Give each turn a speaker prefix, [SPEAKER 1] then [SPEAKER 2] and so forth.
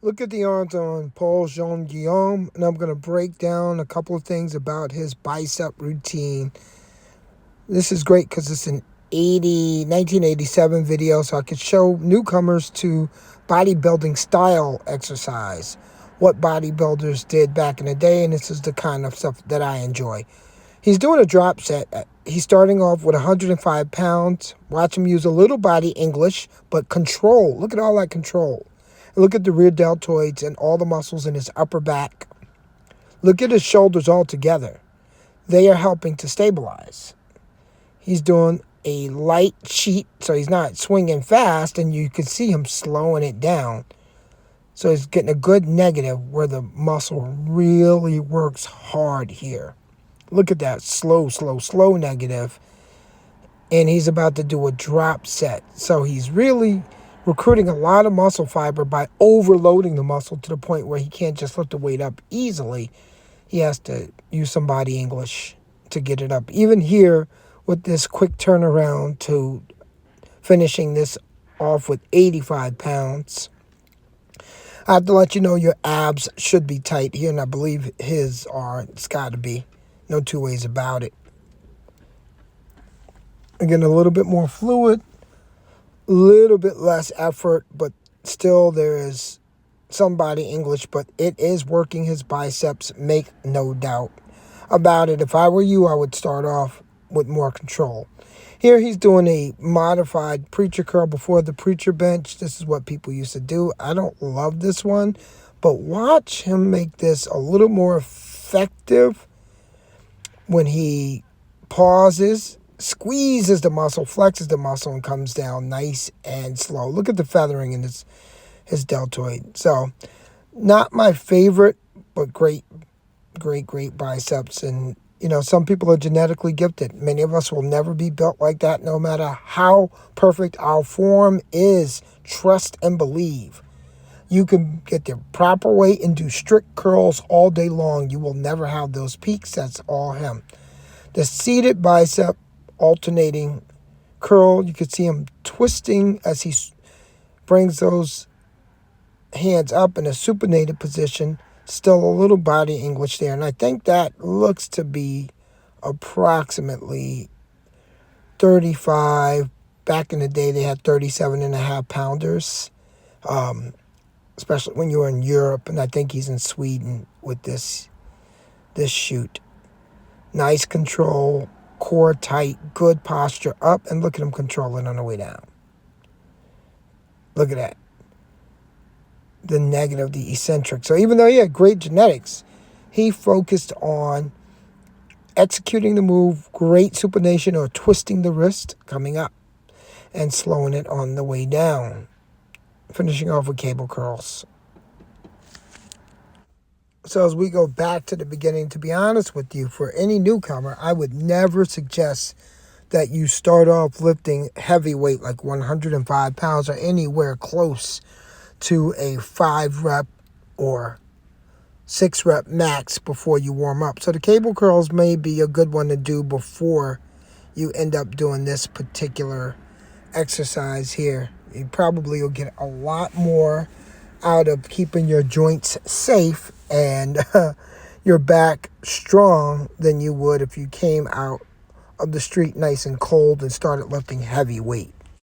[SPEAKER 1] Look at the arms on Paul Jean Guillaume, and I'm going to break down a couple of things about his bicep routine. This is great because it's an 1987 video, so I could show newcomers to bodybuilding style exercise, what bodybuilders did back in the day, and this is the kind of stuff that I enjoy. He's doing a drop set. He's starting off with 105 pounds. Watch him use a little body English, but control. Look at all that control. Look at the rear deltoids and all the muscles in his upper back. Look at his shoulders all together. They are helping to stabilize. He's doing a light sheet, so he's not swinging fast, and you can see him slowing it down. So he's getting a good negative where the muscle really works hard here. Look at that slow negative. And he's about to do a drop set. So he's really recruiting a lot of muscle fiber by overloading the muscle to the point where he can't just lift the weight up easily. He has to use some body English to get it up. Even here with this quick turnaround to finishing this off with 85 pounds. I have to let you know your abs should be tight here, and I believe his are. It's got to be. No two ways about it. Again, a little bit more fluid, a little bit less effort, but still there is some body English, but it is working his biceps, make no doubt about it. If I were you, I would start off with more control. Here he's doing a modified preacher curl before the preacher bench. This is what people used to do. I don't love this one, but watch him make this a little more effective when he pauses, squeezes the muscle, flexes the muscle, and comes down nice and slow. Look at the feathering in his deltoid. So, not my favorite, but great biceps. And, some people are genetically gifted. Many of us will never be built like that, no matter how perfect our form is. Trust and believe. You can get the proper weight and do strict curls all day long. You will never have those peaks. That's all him. The seated bicep alternating curl, you can see him twisting as he brings those hands up in a supinated position. Still a little body English there. And I think that looks to be approximately 35. Back in the day, they had 37.5 pounders. Especially when you were in Europe, and I think he's in Sweden with this shoot. Nice control, core tight, good posture up, and look at him controlling on the way down. Look at that. The negative, the eccentric. So even though he had great genetics, he focused on executing the move, great supination or twisting the wrist coming up, and slowing it on the way down. Finishing off with cable curls. So as we go back to the beginning, to be honest with you, for any newcomer, I would never suggest that you start off lifting heavy weight like 105 pounds or anywhere close to a 5 rep or 6 rep max before you warm up. So the cable curls may be a good one to do before you end up doing this particular exercise here. You probably will get a lot more out of keeping your joints safe and your back strong than you would if you came out of the street nice and cold and started lifting heavy weight.